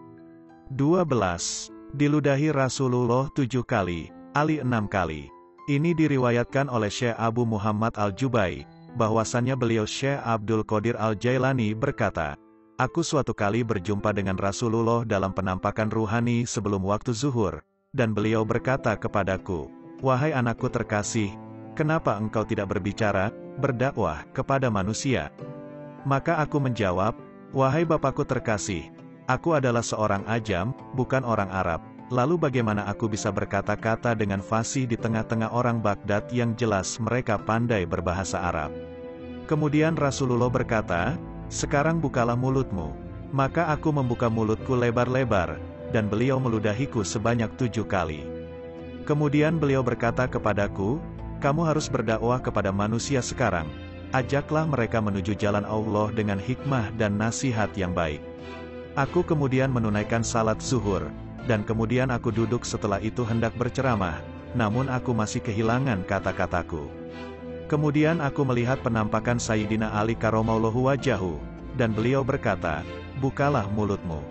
Speaker 1: 12. Diludahi Rasulullah 7 kali, Ali 6 kali. Ini diriwayatkan oleh Syekh Abu Muhammad Al-Jubai, bahwasannya beliau Syekh Abdul Qadir Al-Jailani berkata, "Aku suatu kali berjumpa dengan Rasulullah dalam penampakan ruhani sebelum waktu zuhur, dan beliau berkata kepadaku, 'Wahai anakku terkasih, kenapa engkau tidak berbicara, berdakwah kepada manusia?' Maka aku menjawab, 'Wahai bapakku terkasih, aku adalah seorang ajam, bukan orang Arab. Lalu bagaimana aku bisa berkata-kata dengan fasih di tengah-tengah orang Baghdad yang jelas mereka pandai berbahasa Arab?' Kemudian Rasulullah berkata, 'Sekarang bukalah mulutmu.' Maka aku membuka mulutku lebar-lebar, dan beliau meludahiku sebanyak 7 kali. Kemudian beliau berkata kepadaku, 'Kamu harus berdakwah kepada manusia sekarang. Ajaklah mereka menuju jalan Allah dengan hikmah dan nasihat yang baik.' Aku kemudian menunaikan salat zuhur, dan kemudian aku duduk setelah itu hendak berceramah, namun aku masih kehilangan kata-kataku. Kemudian aku melihat penampakan Sayyidina Ali karramallahu wajahu, dan beliau berkata, 'Bukalah mulutmu.'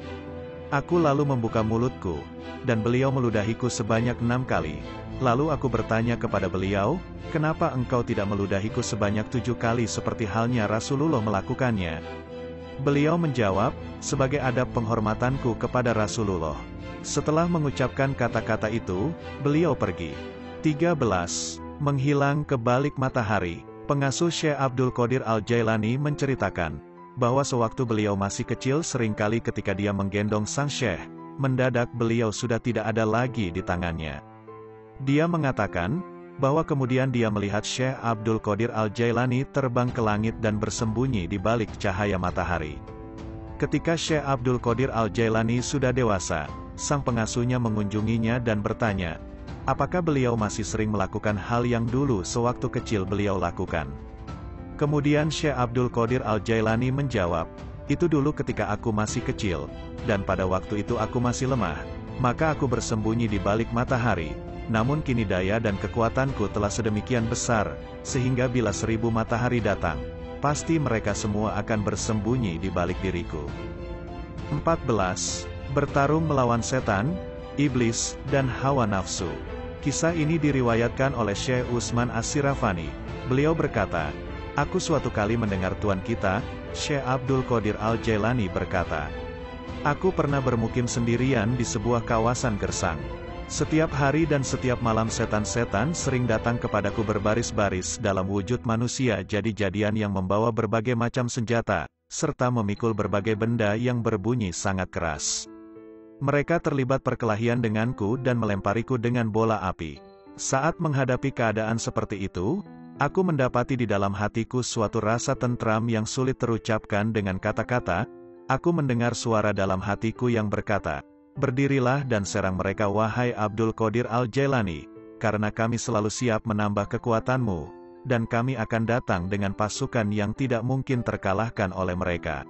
Speaker 1: Aku lalu membuka mulutku, dan beliau meludahiku sebanyak 6 kali. Lalu aku bertanya kepada beliau, 'Kenapa engkau tidak meludahiku sebanyak 7 kali seperti halnya Rasulullah melakukannya?' Beliau menjawab, 'Sebagai adab penghormatanku kepada Rasulullah.' Setelah mengucapkan kata-kata itu, beliau pergi. 13. Menghilang ke balik matahari. Pengasuh Syekh Abdul Qadir Al-Jailani menceritakan, bahwa sewaktu beliau masih kecil seringkali ketika dia menggendong sang Syekh, mendadak beliau sudah tidak ada lagi di tangannya. Dia mengatakan, bahwa kemudian dia melihat Syekh Abdul Qadir Al-Jailani terbang ke langit dan bersembunyi di balik cahaya matahari. Ketika Syekh Abdul Qadir Al-Jailani sudah dewasa, sang pengasuhnya mengunjunginya dan bertanya, apakah beliau masih sering melakukan hal yang dulu sewaktu kecil beliau lakukan. Kemudian Syekh Abdul Qadir Al-Jailani menjawab, itu dulu ketika aku masih kecil, dan pada waktu itu aku masih lemah, maka aku bersembunyi di balik matahari, namun kini daya dan kekuatanku telah sedemikian besar, sehingga bila 1000 matahari datang, pasti mereka semua akan bersembunyi di balik diriku. 14. Bertarung melawan setan, iblis, dan hawa nafsu. Kisah ini diriwayatkan oleh Syekh Utsman As-Sirafani. Beliau berkata, aku suatu kali mendengar tuan kita, Syekh Abdul Qadir Al-Jailani berkata, aku pernah bermukim sendirian di sebuah kawasan gersang. Setiap hari dan setiap malam setan-setan sering datang kepadaku berbaris-baris dalam wujud manusia jadi-jadian yang membawa berbagai macam senjata, serta memikul berbagai benda yang berbunyi sangat keras. Mereka terlibat perkelahian denganku dan melempariku dengan bola api. Saat menghadapi keadaan seperti itu, aku mendapati di dalam hatiku suatu rasa tentram yang sulit terucapkan dengan kata-kata. Aku mendengar suara dalam hatiku yang berkata, berdirilah dan serang mereka wahai Abdul Qadir Al-Jailani, karena kami selalu siap menambah kekuatanmu, dan kami akan datang dengan pasukan yang tidak mungkin terkalahkan oleh mereka.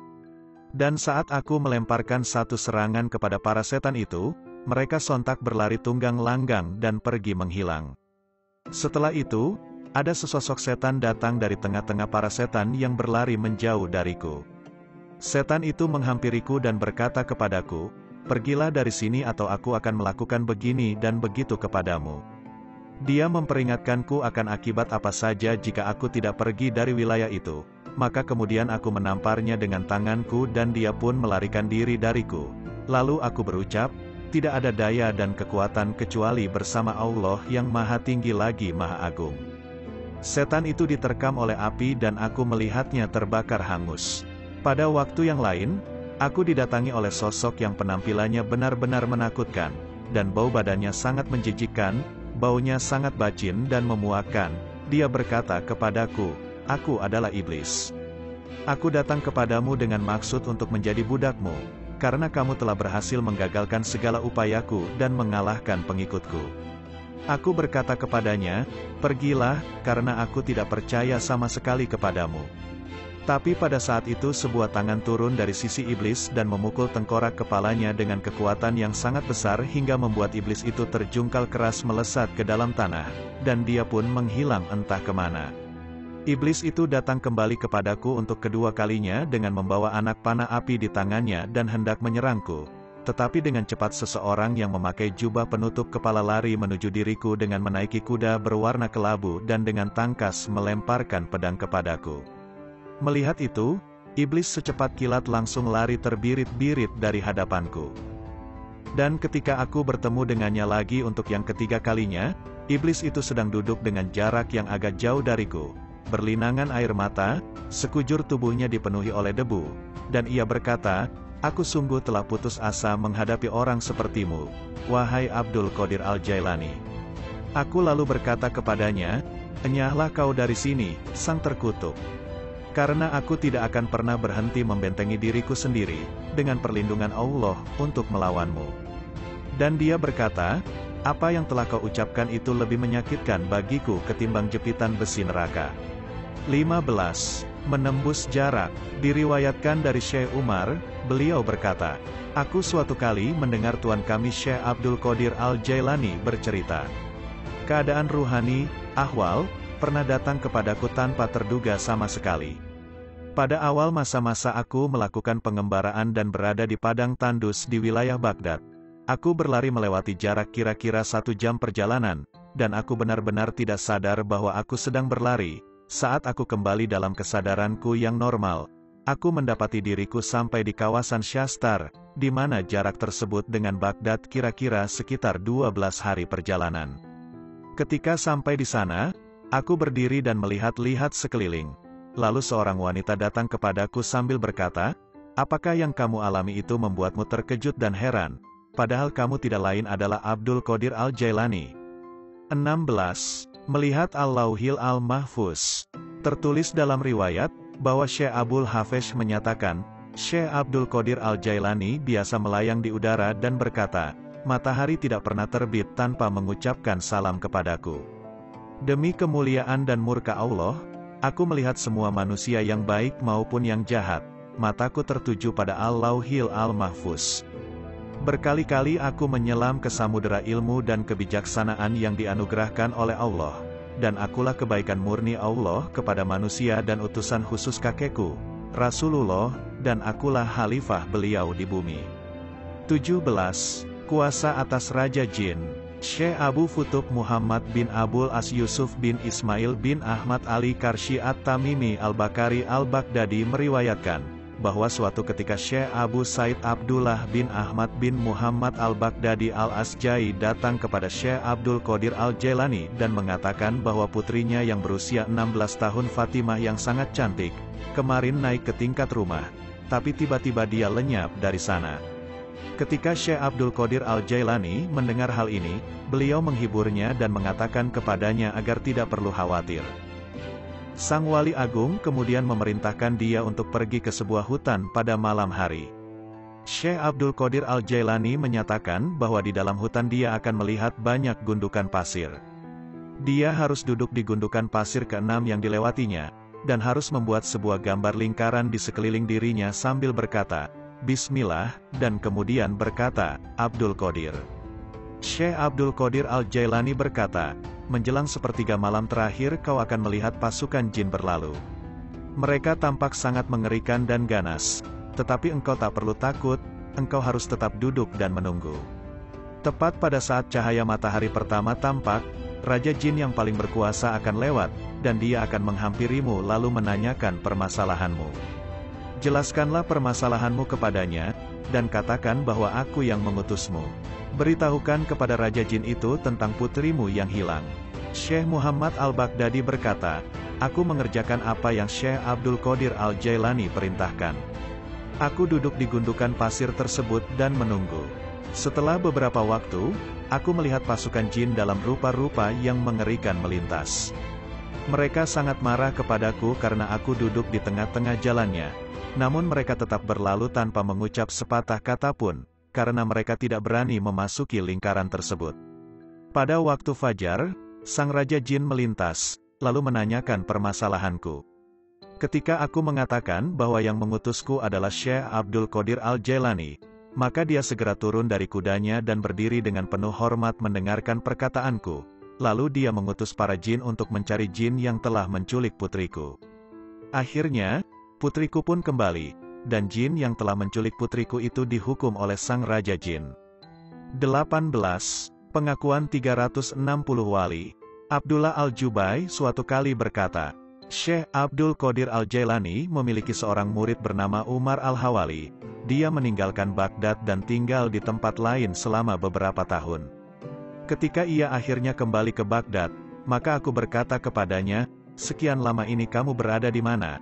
Speaker 1: Dan saat aku melemparkan satu serangan kepada para setan itu, mereka sontak berlari tunggang langgang dan pergi menghilang. Setelah itu, ada sesosok setan datang dari tengah-tengah para setan yang berlari menjauh dariku. Setan itu menghampiriku dan berkata kepadaku, pergilah dari sini atau aku akan melakukan begini dan begitu kepadamu. Dia memperingatkanku akan akibat apa saja jika aku tidak pergi dari wilayah itu. Maka kemudian aku menamparnya dengan tanganku dan dia pun melarikan diri dariku. Lalu aku berucap, tidak ada daya dan kekuatan kecuali bersama Allah yang maha tinggi lagi maha agung. Setan itu diterkam oleh api dan aku melihatnya terbakar hangus. Pada waktu yang lain, aku didatangi oleh sosok yang penampilannya benar-benar menakutkan, dan bau badannya sangat menjijikkan, baunya sangat bacin dan memuakkan. Dia berkata kepadaku, aku adalah iblis. Aku datang kepadamu dengan maksud untuk menjadi budakmu, karena kamu telah berhasil menggagalkan segala upayaku dan mengalahkan pengikutku. Aku berkata kepadanya, pergilah, karena aku tidak percaya sama sekali kepadamu. Tapi pada saat itu sebuah tangan turun dari sisi iblis dan memukul tengkorak kepalanya dengan kekuatan yang sangat besar hingga membuat iblis itu terjungkal keras melesat ke dalam tanah, dan dia pun menghilang entah kemana. Iblis itu datang kembali kepadaku untuk kedua kalinya dengan membawa anak panah api di tangannya dan hendak menyerangku. Tetapi dengan cepat seseorang yang memakai jubah penutup kepala lari menuju diriku dengan menaiki kuda berwarna kelabu dan dengan tangkas melemparkan pedang kepadaku. Melihat itu, iblis secepat kilat langsung lari terbirit-birit dari hadapanku. Dan ketika aku bertemu dengannya lagi untuk yang ketiga kalinya, iblis itu sedang duduk dengan jarak yang agak jauh dariku, berlinangan air mata, sekujur tubuhnya dipenuhi oleh debu, dan ia berkata, aku sungguh telah putus asa menghadapi orang sepertimu, wahai Abdul Qadir Al-Jailani. Aku lalu berkata kepadanya, enyahlah kau dari sini, sang terkutuk. Karena aku tidak akan pernah berhenti membentengi diriku sendiri, dengan perlindungan Allah, untuk melawanmu. Dan dia berkata, apa yang telah kau ucapkan itu lebih menyakitkan bagiku ketimbang jepitan besi neraka. 15. Menembus jarak. Diriwayatkan dari Syekh Umar, beliau berkata, aku suatu kali mendengar tuan kami Syekh Abdul Qadir Al-Jailani bercerita. Keadaan ruhani, ahwal, pernah datang kepadaku tanpa terduga sama sekali. Pada awal masa-masa aku melakukan pengembaraan dan berada di padang tandus di wilayah Baghdad, aku berlari melewati jarak kira-kira 1 jam perjalanan, dan aku benar-benar tidak sadar bahwa aku sedang berlari. Saat aku kembali dalam kesadaranku yang normal, aku mendapati diriku sampai di kawasan Syastar, di mana jarak tersebut dengan Baghdad kira-kira sekitar 12 hari perjalanan. Ketika sampai di sana, aku berdiri dan melihat-lihat sekeliling. Lalu seorang wanita datang kepadaku sambil berkata, apakah yang kamu alami itu membuatmu terkejut dan heran, padahal kamu tidak lain adalah Abdul Qadir Al-Jailani. 16. Melihat Al-Lauhil Al-Mahfuz. Tertulis dalam riwayat, bahwa Syekh Abul Hafesh menyatakan, Syekh Abdul Qadir Al-Jailani biasa melayang di udara dan berkata, matahari tidak pernah terbit tanpa mengucapkan salam kepadaku. Demi kemuliaan dan murka Allah, aku melihat semua manusia yang baik maupun yang jahat, mataku tertuju pada Al-Lauhil Al-Mahfuz. Berkali-kali aku menyelam ke samudera ilmu dan kebijaksanaan yang dianugerahkan oleh Allah, dan akulah kebaikan murni Allah kepada manusia dan utusan khusus kakekku, Rasulullah, dan akulah khalifah beliau di bumi. 17. Kuasa atas Raja Jin. Syekh Abu Futub Muhammad bin Abul As Yusuf bin Ismail bin Ahmad Ali Karsyi At-Tamimi Al-Bakari Al-Baghdadi meriwayatkan, bahwa suatu ketika Syekh Abu Said Abdullah bin Ahmad bin Muhammad Al-Baghdadi Al-Asjai datang kepada Syekh Abdul Qadir Al-Jailani dan mengatakan bahwa putrinya yang berusia 16 tahun Fatimah yang sangat cantik, kemarin naik ke tingkat rumah, tapi tiba-tiba dia lenyap dari sana. Ketika Syekh Abdul Qadir Al-Jailani mendengar hal ini, beliau menghiburnya dan mengatakan kepadanya agar tidak perlu khawatir. Sang Wali Agung kemudian memerintahkan dia untuk pergi ke sebuah hutan pada malam hari. Syekh Abdul Qadir Al-Jailani menyatakan bahwa di dalam hutan dia akan melihat banyak gundukan pasir. Dia harus duduk di gundukan pasir ke-6 yang dilewatinya, dan harus membuat sebuah gambar lingkaran di sekeliling dirinya sambil berkata, Bismillah, dan kemudian berkata, Abdul Qadir. Syekh Abdul Qadir Al-Jailani berkata, menjelang sepertiga malam terakhir kau akan melihat pasukan jin berlalu. Mereka tampak sangat mengerikan dan ganas, tetapi engkau tak perlu takut, engkau harus tetap duduk dan menunggu. Tepat pada saat cahaya matahari pertama tampak, Raja Jin yang paling berkuasa akan lewat, dan dia akan menghampirimu lalu menanyakan permasalahanmu. Jelaskanlah permasalahanmu kepadanya, dan katakan bahwa aku yang mengutusmu. Beritahukan kepada Raja Jin itu tentang putrimu yang hilang. Syekh Muhammad Al-Baghdadi berkata, aku mengerjakan apa yang Syekh Abdul Qadir Al-Jailani perintahkan. Aku duduk di gundukan pasir tersebut dan menunggu. Setelah beberapa waktu, aku melihat pasukan jin dalam rupa-rupa yang mengerikan melintas. Mereka sangat marah kepadaku karena aku duduk di tengah-tengah jalannya. Namun mereka tetap berlalu tanpa mengucap sepatah kata pun, karena mereka tidak berani memasuki lingkaran tersebut. Pada waktu fajar, sang Raja Jin melintas, lalu menanyakan permasalahanku. Ketika aku mengatakan bahwa yang mengutusku adalah Syekh Abdul Qadir Al-Jailani, maka dia segera turun dari kudanya dan berdiri dengan penuh hormat mendengarkan perkataanku. Lalu dia mengutus para jin untuk mencari jin yang telah menculik putriku. Akhirnya, putriku pun kembali, dan jin yang telah menculik putriku itu dihukum oleh sang Raja Jin. 18. Pengakuan 360 wali. Abdullah Al-Jubai suatu kali berkata, Syekh Abdul Qadir Al-Jailani memiliki seorang murid bernama Umar Al-Hawali. Dia meninggalkan Baghdad dan tinggal di tempat lain selama beberapa tahun. Ketika ia akhirnya kembali ke Baghdad, maka aku berkata kepadanya, sekian lama ini kamu berada di mana?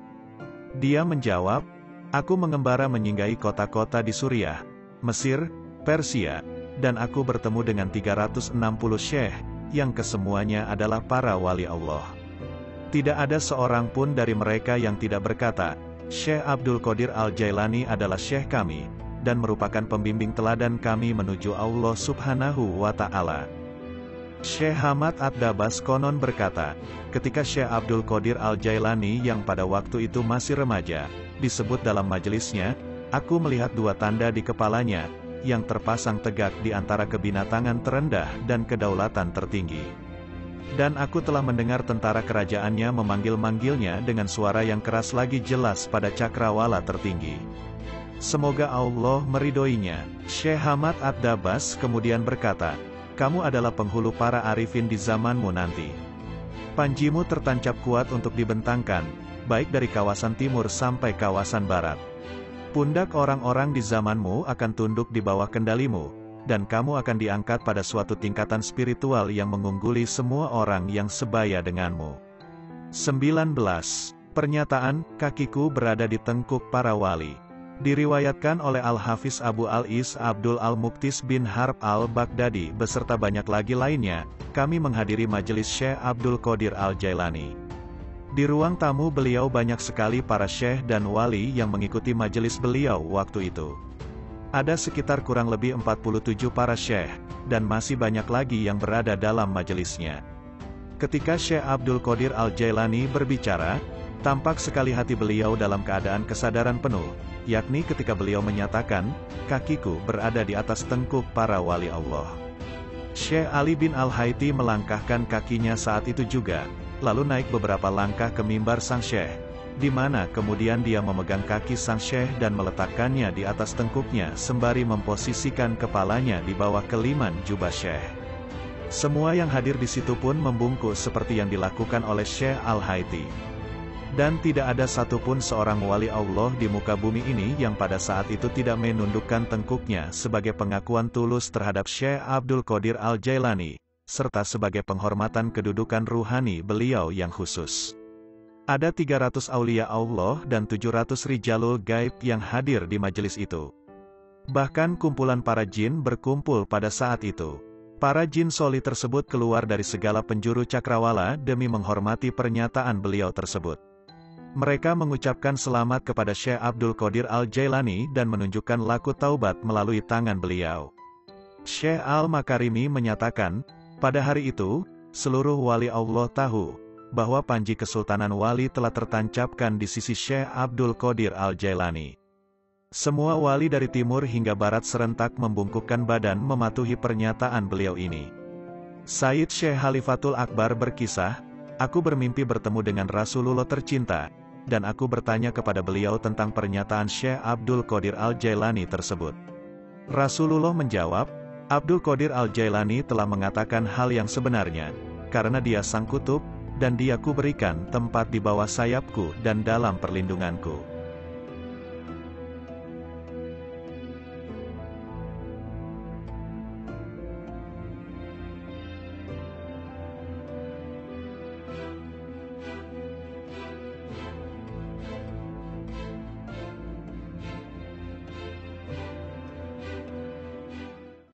Speaker 1: Dia menjawab, aku mengembara menyinggahi kota-kota di Suriah, Mesir, Persia, dan aku bertemu dengan 360 syekh, yang kesemuanya adalah para wali Allah. Tidak ada seorang pun dari mereka yang tidak berkata, Syekh Abdul Qadir Al-Jailani adalah syekh kami, dan merupakan pembimbing teladan kami menuju Allah Subhanahu wa Ta'ala. Syekh Hamad Ad-Dabas konon berkata, ketika Syekh Abdul Qadir Al-Jailani yang pada waktu itu masih remaja, disebut dalam majelisnya, aku melihat dua tanda di kepalanya, yang terpasang tegak di antara kebinatangan terendah dan kedaulatan tertinggi. Dan aku telah mendengar tentara kerajaannya memanggil-manggilnya dengan suara yang keras lagi jelas pada cakrawala tertinggi. Semoga Allah meridhoinya. Syekh Hamad Ad-Dabas kemudian berkata, kamu adalah penghulu para arifin di zamanmu nanti. Panjimu tertancap kuat untuk dibentangkan, baik dari kawasan timur sampai kawasan barat. Pundak orang-orang di zamanmu akan tunduk di bawah kendalimu, dan kamu akan diangkat pada suatu tingkatan spiritual yang mengungguli semua orang yang sebaya denganmu. 19. Pernyataan, kakiku berada di tengkuk para wali. Diriwayatkan oleh Al-Hafiz Abu Al-Is Abdul Al-Muqtis bin Harb Al-Baghdadi beserta banyak lagi lainnya, kami menghadiri majelis Syekh Abdul Qadir Al-Jailani. Di ruang tamu beliau banyak sekali para syekh dan wali yang mengikuti majelis beliau waktu itu. Ada sekitar kurang lebih 47 para syekh, dan masih banyak lagi yang berada dalam majelisnya. Ketika Syekh Abdul Qadir Al-Jailani berbicara, tampak sekali hati beliau dalam keadaan kesadaran penuh, yakni ketika beliau menyatakan, kakiku berada di atas tengkuk para wali Allah. Syekh Ali bin Al-Haiti melangkahkan kakinya saat itu juga, lalu naik beberapa langkah ke mimbar sang syekh, di mana kemudian dia memegang kaki sang syekh dan meletakkannya di atas tengkuknya sembari memposisikan kepalanya di bawah keliman jubah syekh. Semua yang hadir di situ pun membungkuk seperti yang dilakukan oleh Syekh Al-Haiti. Dan tidak ada satupun seorang wali Allah di muka bumi ini yang pada saat itu tidak menundukkan tengkuknya sebagai pengakuan tulus terhadap Syekh Abdul Qadir Al-Jailani, serta sebagai penghormatan kedudukan ruhani beliau yang khusus. Ada 300 aulia Allah dan 700 rijalul gaib yang hadir di majelis itu. Bahkan kumpulan para jin berkumpul pada saat itu. Para jin soli tersebut keluar dari segala penjuru cakrawala demi menghormati pernyataan beliau tersebut. Mereka mengucapkan selamat kepada Syekh Abdul Qadir Al-Jailani dan menunjukkan laku taubat melalui tangan beliau. Syekh Al-Makarimi menyatakan, pada hari itu, seluruh wali Allah tahu, bahwa panji kesultanan wali telah tertancapkan di sisi Syekh Abdul Qadir Al-Jailani. Semua wali dari timur hingga barat serentak membungkukkan badan mematuhi pernyataan beliau ini. Sayyid Syekh Khalifatul Akbar berkisah, aku bermimpi bertemu dengan Rasulullah tercinta, dan aku bertanya kepada beliau tentang pernyataan Syekh Abdul Qadir Al-Jailani tersebut. Rasulullah menjawab, Abdul Qadir Al-Jailani telah mengatakan hal yang sebenarnya, karena dia sang kutub, dan dia kuberikan tempat di bawah sayapku dan dalam perlindunganku.